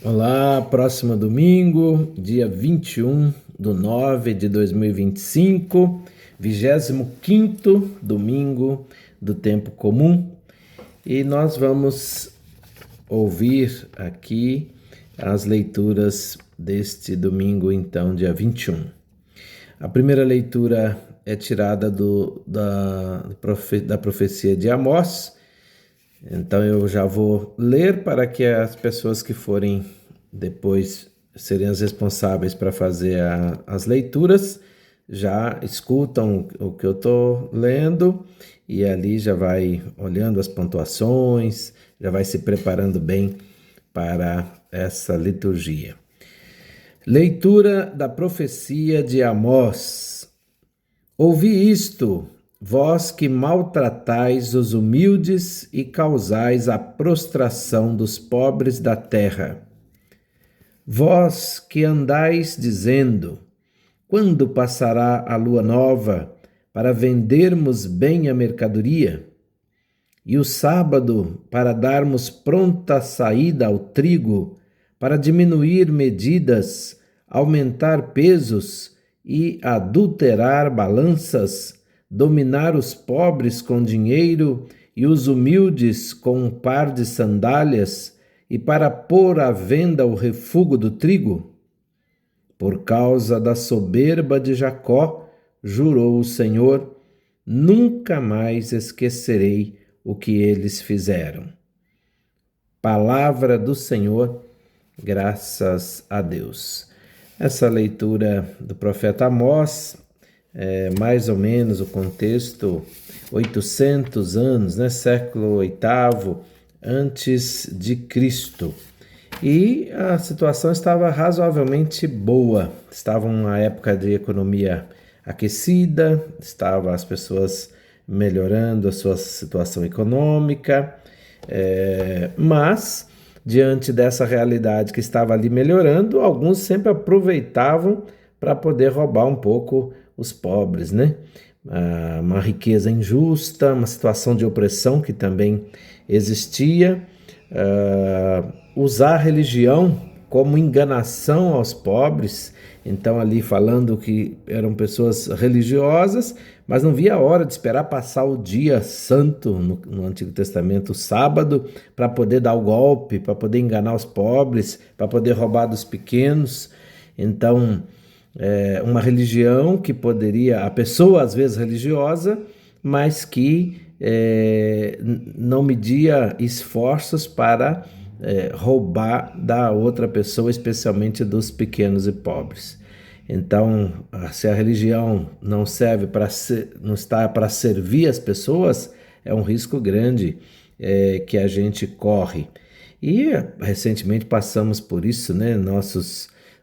Olá, próximo domingo, dia 21/9/2025, 25º domingo do tempo comum, e nós vamos ouvir aqui as leituras deste domingo, então, dia 21. A primeira leitura é tirada da profecia de Amós. Então eu já vou ler para que as pessoas que forem depois serem as responsáveis para fazer as leituras já escutam o que eu estou lendo e ali já vai olhando as pontuações, já vai se preparando bem para essa liturgia. Leitura da profecia de Amós. Ouvi isto, vós que maltratais os humildes e causais a prostração dos pobres da terra. Vós que andais dizendo, quando passará a lua nova, para vendermos bem a mercadoria? E o sábado, para darmos pronta saída ao trigo, para diminuir medidas, aumentar pesos e adulterar balanças, dominar os pobres com dinheiro e os humildes com um par de sandálias, e para pôr à venda o refúgio do trigo? Por causa da soberba de Jacó, jurou o Senhor, nunca mais esquecerei o que eles fizeram. Palavra do Senhor, graças a Deus. Essa leitura do profeta Amós, mais ou menos o contexto, 800 anos, século VIII antes de Cristo. E a situação estava razoavelmente boa, estava uma época de economia aquecida, estava as pessoas melhorando a sua situação econômica, mas diante dessa realidade que estava ali melhorando, alguns sempre aproveitavam para poder roubar um pouco os pobres, uma riqueza injusta, uma situação de opressão que também existia, usar a religião como enganação aos pobres. Então ali falando que eram pessoas religiosas, mas não via a hora de esperar passar o dia santo no Antigo Testamento, o sábado, para poder dar o golpe, para poder enganar os pobres, para poder roubar dos pequenos. Então uma religião que poderia, a pessoa às vezes religiosa, mas que não media esforços para roubar da outra pessoa, especialmente dos pequenos e pobres. Então, se a religião não serve não está para servir as pessoas, é um risco grande que a gente corre. E recentemente passamos por isso,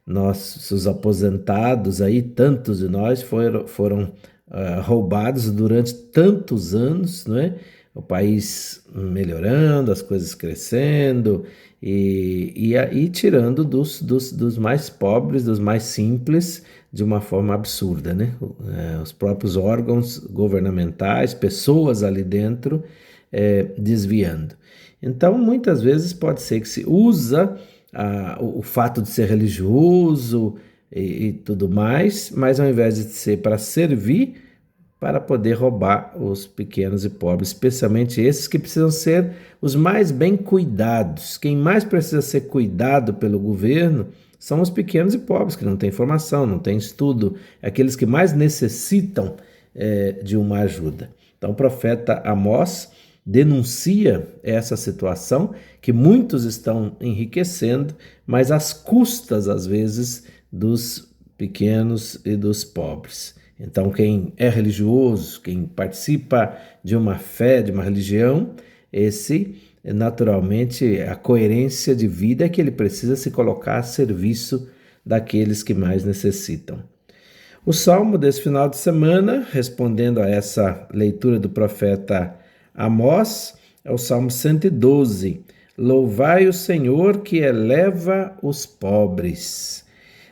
nossos aposentados aí, tantos de nós foram roubados durante tantos anos, o país melhorando, as coisas crescendo e tirando dos mais pobres, dos mais simples, de uma forma absurda, os próprios órgãos governamentais, pessoas ali dentro, desviando. Então, muitas vezes pode ser que se usa o fato de ser religioso e tudo mais, mas ao invés de ser para servir, para poder roubar os pequenos e pobres, especialmente esses que precisam ser os mais bem cuidados. Quem mais precisa ser cuidado pelo governo são os pequenos e pobres, que não têm formação, não têm estudo, aqueles que mais necessitam de uma ajuda. Então o profeta Amós denuncia essa situação, que muitos estão enriquecendo, mas às custas, às vezes, dos pequenos e dos pobres. Então, quem é religioso, quem participa de uma fé, de uma religião, naturalmente, a coerência de vida é que ele precisa se colocar a serviço daqueles que mais necessitam. O salmo desse final de semana, respondendo a essa leitura do profeta Amós, é o Salmo 112. Louvai o Senhor que eleva os pobres.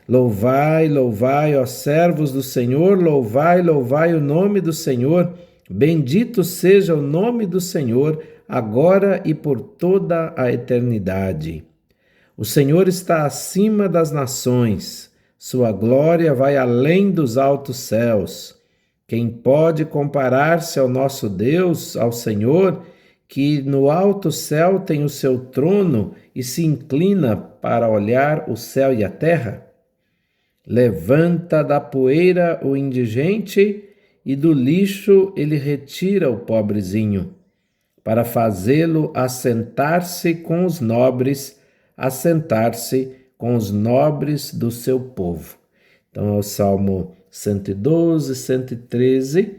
Louvai, louvai, ó servos do Senhor, louvai, louvai o nome do Senhor. Bendito seja o nome do Senhor, agora e por toda a eternidade. O Senhor está acima das nações, sua glória vai além dos altos céus. Quem pode comparar-se ao nosso Deus, ao Senhor, que no alto céu tem o seu trono e se inclina para olhar o céu e a terra? Levanta da poeira o indigente e do lixo ele retira o pobrezinho, para fazê-lo assentar-se com os nobres, assentar-se com os nobres do seu povo. Então é o Salmo 112, 113,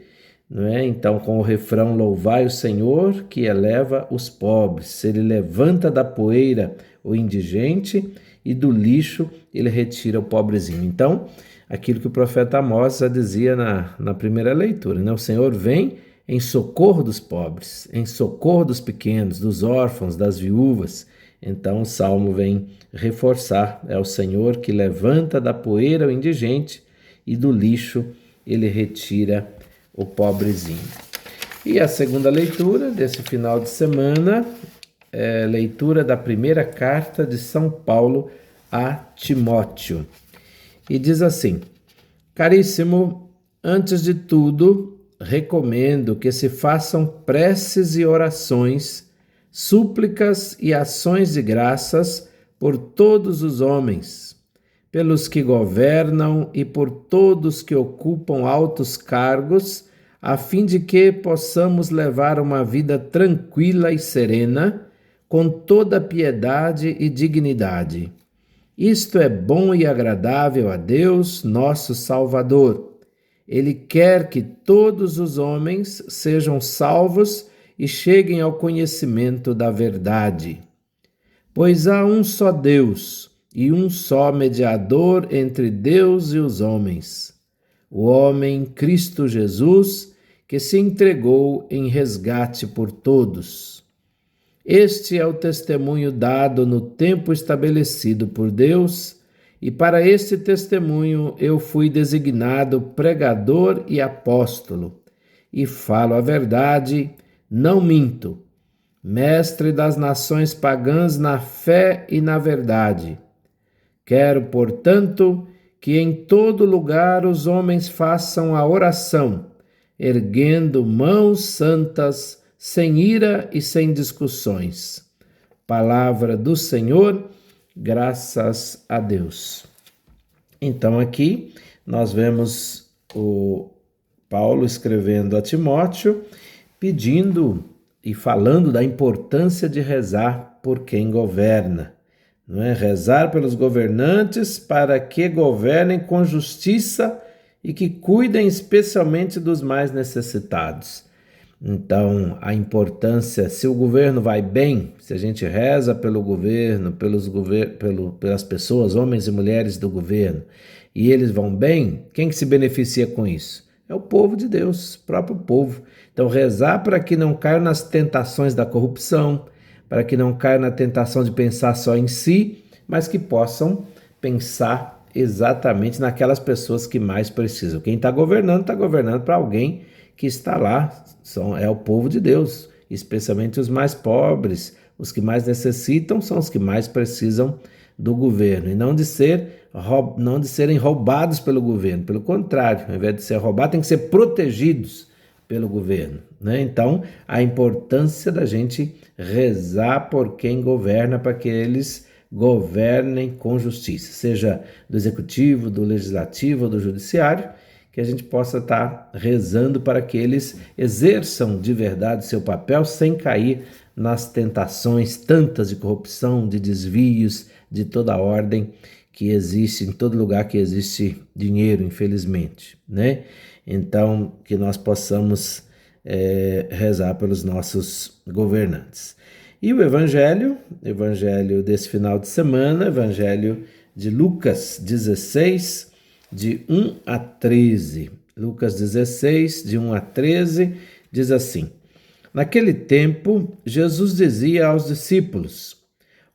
não é? Então com o refrão: louvai o Senhor que eleva os pobres, ele levanta da poeira o indigente e do lixo ele retira o pobrezinho. Então, aquilo que o profeta Amós já dizia na primeira leitura, né? O Senhor vem em socorro dos pobres, em socorro dos pequenos, dos órfãos, das viúvas. Então o Salmo vem reforçar: é o Senhor que levanta da poeira o indigente e do lixo ele retira o pobrezinho. E a segunda leitura desse final de semana é leitura da primeira carta de São Paulo a Timóteo. E diz assim: caríssimo, antes de tudo, recomendo que se façam preces e orações, súplicas e ações de graças por todos os homens, pelos que governam e por todos que ocupam altos cargos, a fim de que possamos levar uma vida tranquila e serena, com toda piedade e dignidade. Isto é bom e agradável a Deus, nosso Salvador. Ele quer que todos os homens sejam salvos e cheguem ao conhecimento da verdade. Pois há um só Deus e um só mediador entre Deus e os homens, o homem Cristo Jesus, que se entregou em resgate por todos. Este é o testemunho dado no tempo estabelecido por Deus, e para este testemunho eu fui designado pregador e apóstolo, e falo a verdade, não minto, mestre das nações pagãs na fé e na verdade. Quero, portanto, que em todo lugar os homens façam a oração, erguendo mãos santas, sem ira e sem discussões. Palavra do Senhor, graças a Deus. Então aqui nós vemos o Paulo escrevendo a Timóteo, pedindo e falando da importância de rezar por quem governa. Não é? Rezar pelos governantes para que governem com justiça e que cuidem especialmente dos mais necessitados. Então, a importância, se o governo vai bem, se a gente reza pelo governo, pelas pessoas, homens e mulheres do governo, e eles vão bem, quem que se beneficia com isso? É o povo de Deus, o próprio povo. Então, rezar para que não caiam nas tentações da corrupção, para que não caiam na tentação de pensar só em si, mas que possam pensar exatamente naquelas pessoas que mais precisam. Quem está governando para alguém que está lá, é o povo de Deus, especialmente os mais pobres, os que mais necessitam são os que mais precisam do governo, e não de serem roubados pelo governo, pelo contrário, ao invés de ser roubados, tem que ser protegidos pelo governo, né? Então, a importância da gente rezar por quem governa, para que eles governem com justiça, seja do executivo, do legislativo ou do judiciário, que a gente possa estar rezando para que eles exerçam de verdade seu papel sem cair nas tentações tantas de corrupção, de desvios, de toda ordem que existe em todo lugar que existe dinheiro, infelizmente, né? Então, que nós possamos rezar pelos nossos governantes. E o evangelho desse final de semana, evangelho de Lucas 16, de 1 a 13. Lucas 16, de 1 a 13, diz assim: naquele tempo, Jesus dizia aos discípulos: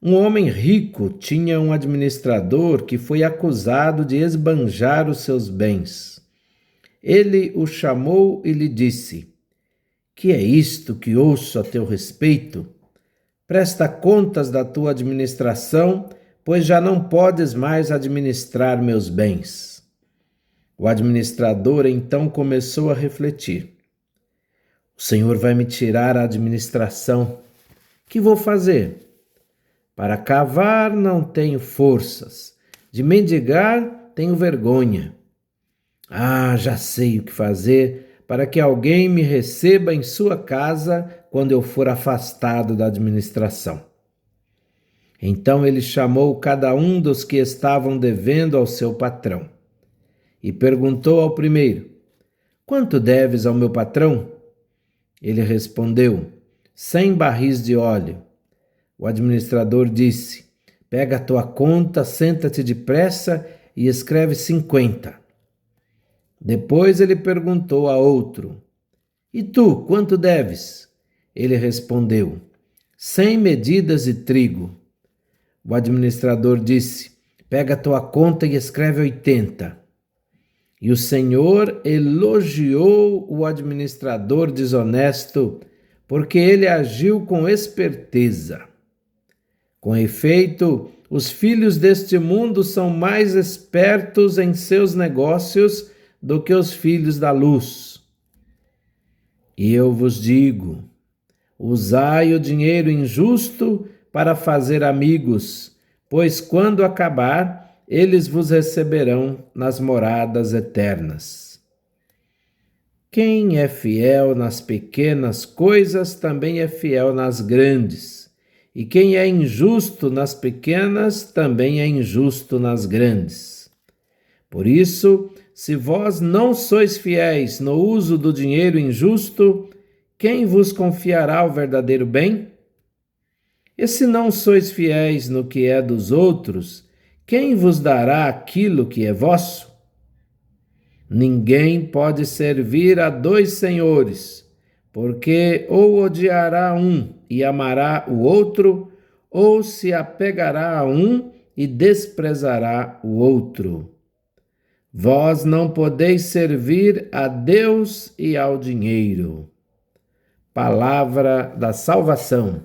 um homem rico tinha um administrador que foi acusado de esbanjar os seus bens. Ele o chamou e lhe disse: que é isto que ouço a teu respeito? Presta contas da tua administração, pois já não podes mais administrar meus bens. O administrador então começou a refletir. O Senhor vai me tirar a administração. Que vou fazer? Para cavar não tenho forças, de mendigar tenho vergonha. Ah, já sei o que fazer para que alguém me receba em sua casa quando eu for afastado da administração. Então ele chamou cada um dos que estavam devendo ao seu patrão e perguntou ao primeiro: Quanto deves ao meu patrão? Ele respondeu: 100 barris de óleo. O administrador disse: Pega a tua conta, senta-te depressa e escreve 50. Depois ele perguntou a outro: E tu, quanto deves? Ele respondeu: 100 medidas de trigo. O administrador disse: Pega a tua conta e escreve 80. E o Senhor elogiou o administrador desonesto, porque ele agiu com esperteza. Com efeito, os filhos deste mundo são mais espertos em seus negócios do que os filhos da luz. E eu vos digo: usai o dinheiro injusto para fazer amigos, pois quando acabar, eles vos receberão nas moradas eternas. Quem é fiel nas pequenas coisas também é fiel nas grandes, e quem é injusto nas pequenas também é injusto nas grandes. Por isso, se vós não sois fiéis no uso do dinheiro injusto, quem vos confiará o verdadeiro bem? E se não sois fiéis no que é dos outros, quem vos dará aquilo que é vosso? Ninguém pode servir a 2 senhores, porque ou odiará um e amará o outro, ou se apegará a um e desprezará o outro. Vós não podeis servir a Deus e ao dinheiro. Palavra da salvação.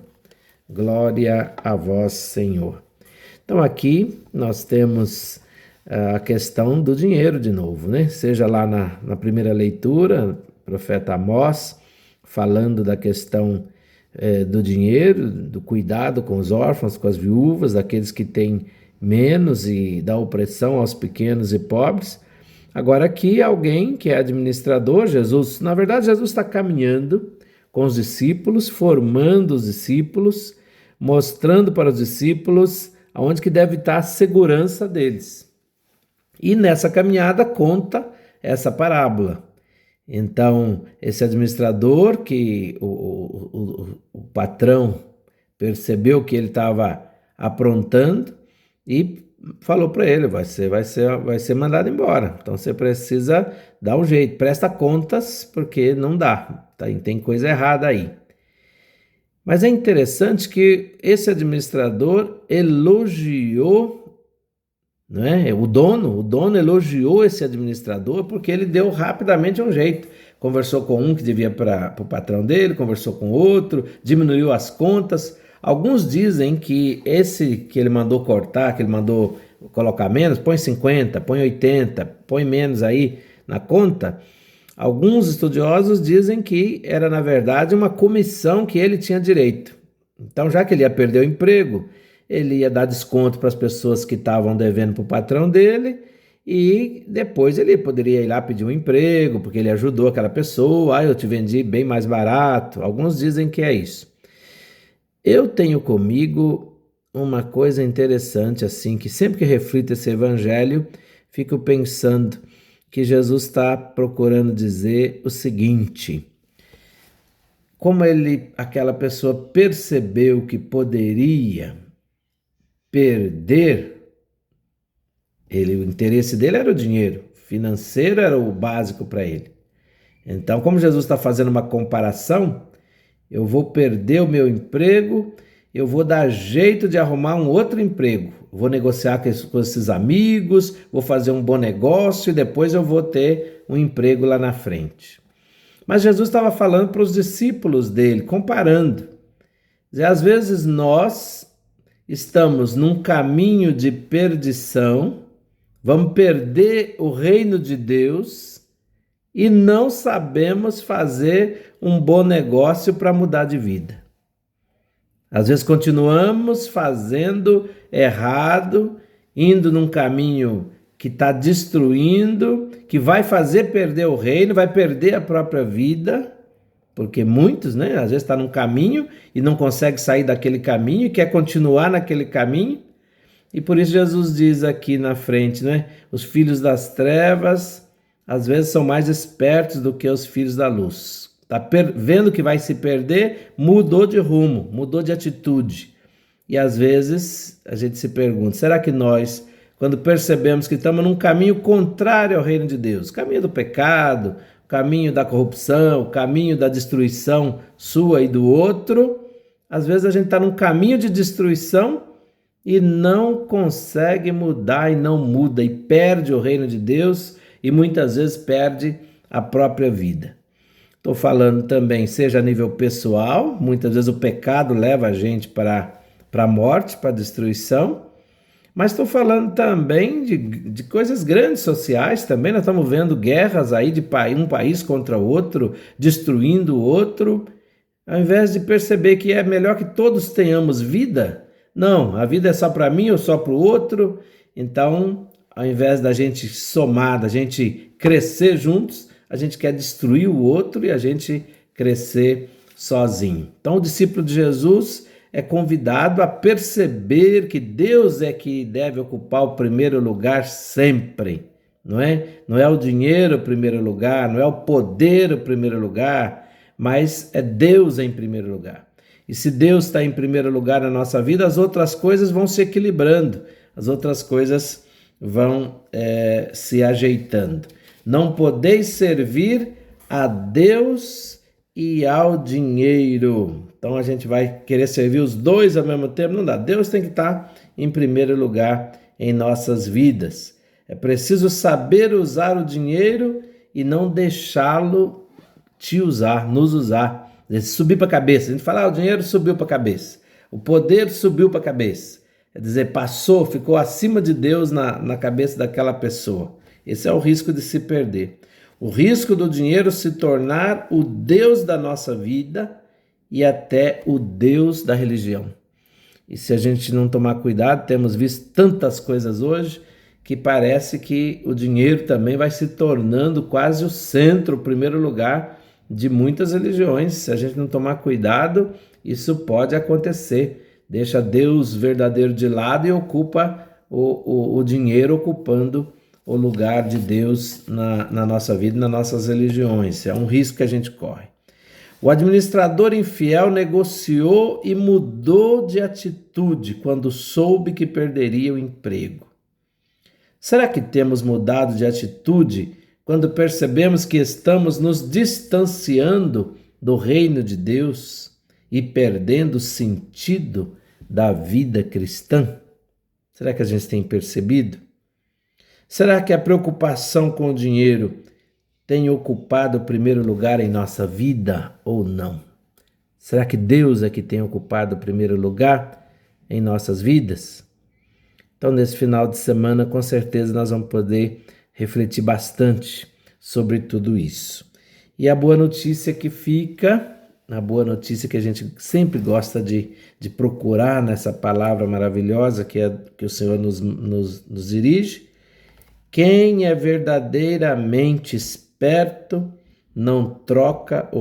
Glória a vós, Senhor. Então aqui nós temos a questão do dinheiro de novo, né? Seja lá na primeira leitura, o profeta Amós, falando da questão do dinheiro, do cuidado com os órfãos, com as viúvas, daqueles que têm menos e da opressão aos pequenos e pobres. Agora aqui alguém que é administrador, Jesus, na verdade Jesus está caminhando com os discípulos, formando os discípulos, mostrando para os discípulos aonde que deve estar a segurança deles. E nessa caminhada conta essa parábola. Então, esse administrador que o patrão percebeu que ele estava aprontando e falou para ele, vai ser mandado embora. Então você precisa dar um jeito, presta contas porque não dá, tem coisa errada aí. Mas é interessante que esse administrador elogiou, né? O dono elogiou esse administrador porque ele deu rapidamente um jeito. Conversou com um que devia para o patrão dele, conversou com outro, diminuiu as contas. Alguns dizem que esse que ele mandou cortar, que ele mandou colocar menos, põe 50, põe 80, põe menos aí na conta. Alguns estudiosos dizem que era, na verdade, uma comissão que ele tinha direito. Então, já que ele ia perder o emprego, ele ia dar desconto para as pessoas que estavam devendo para o patrão dele e depois ele poderia ir lá pedir um emprego, porque ele ajudou aquela pessoa, eu te vendi bem mais barato. Alguns dizem que é isso. Eu tenho comigo uma coisa interessante assim, que sempre que reflito esse evangelho, fico pensando que Jesus está procurando dizer o seguinte: como aquela pessoa percebeu que poderia perder, o interesse dele era o dinheiro, financeiro era o básico para ele. Então, como Jesus está fazendo uma comparação, eu vou perder o meu emprego, eu vou dar jeito de arrumar um outro emprego, vou negociar com esses amigos, vou fazer um bom negócio e depois eu vou ter um emprego lá na frente. Mas Jesus estava falando para os discípulos dele, comparando. Às vezes nós estamos num caminho de perdição, vamos perder o reino de Deus e não sabemos fazer um bom negócio para mudar de vida. Às vezes continuamos fazendo errado, indo num caminho que está destruindo, que vai fazer perder o reino, vai perder a própria vida, porque muitos, às vezes está num caminho e não consegue sair daquele caminho e quer continuar naquele caminho. E por isso Jesus diz aqui na frente, os filhos das trevas às vezes são mais espertos do que os filhos da luz. Está vendo que vai se perder, mudou de rumo, mudou de atitude. E às vezes a gente se pergunta, será que nós, quando percebemos que estamos num caminho contrário ao reino de Deus, caminho do pecado, caminho da corrupção, caminho da destruição sua e do outro, às vezes a gente está num caminho de destruição e não consegue mudar e não muda, e perde o reino de Deus e muitas vezes perde a própria vida. Estou falando também, seja a nível pessoal, muitas vezes o pecado leva a gente para a morte, para a destruição, mas estou falando também de coisas grandes sociais também. Nós estamos vendo guerras aí de um país contra o outro, destruindo o outro, ao invés de perceber que é melhor que todos tenhamos vida. Não, a vida é só para mim ou só para o outro. Então, ao invés da gente somar, da gente crescer juntos, a gente quer destruir o outro e a gente crescer sozinho. Então, o discípulo de Jesus é convidado a perceber que Deus é que deve ocupar o primeiro lugar sempre, não é? Não é o dinheiro o primeiro lugar, não é o poder o primeiro lugar, mas é Deus em primeiro lugar. E se Deus está em primeiro lugar na nossa vida, as outras coisas vão se equilibrando, as outras coisas vão se ajeitando. Não podeis servir a Deus e ao dinheiro. Então a gente vai querer servir os dois ao mesmo tempo? Não dá. Deus tem que estar em primeiro lugar em nossas vidas. É preciso saber usar o dinheiro e não deixá-lo nos usar. Subir para a cabeça. A gente fala, o dinheiro subiu para a cabeça. O poder subiu para a cabeça. Quer dizer, ficou acima de Deus na cabeça daquela pessoa. Esse é o risco de se perder. O risco do dinheiro se tornar o Deus da nossa vida e até o Deus da religião. E se a gente não tomar cuidado, temos visto tantas coisas hoje que parece que o dinheiro também vai se tornando quase o centro, o primeiro lugar de muitas religiões. Se a gente não tomar cuidado, isso pode acontecer. Deixa Deus verdadeiro de lado e ocupa o dinheiro ocupando o lugar de Deus na nossa vida, nas nossas religiões. É um risco que a gente corre. O administrador infiel negociou e mudou de atitude quando soube que perderia o emprego. Será que temos mudado de atitude quando percebemos que estamos nos distanciando do reino de Deus e perdendo o sentido da vida cristã? Será que a gente tem percebido? Será que a preocupação com o dinheiro tem ocupado o primeiro lugar em nossa vida ou não? Será que Deus é que tem ocupado o primeiro lugar em nossas vidas? Então, nesse final de semana, com certeza nós vamos poder refletir bastante sobre tudo isso. E a boa notícia que fica, a boa notícia que a gente sempre gosta de procurar nessa palavra maravilhosa que o Senhor nos dirige: quem é verdadeiramente esperto não troca o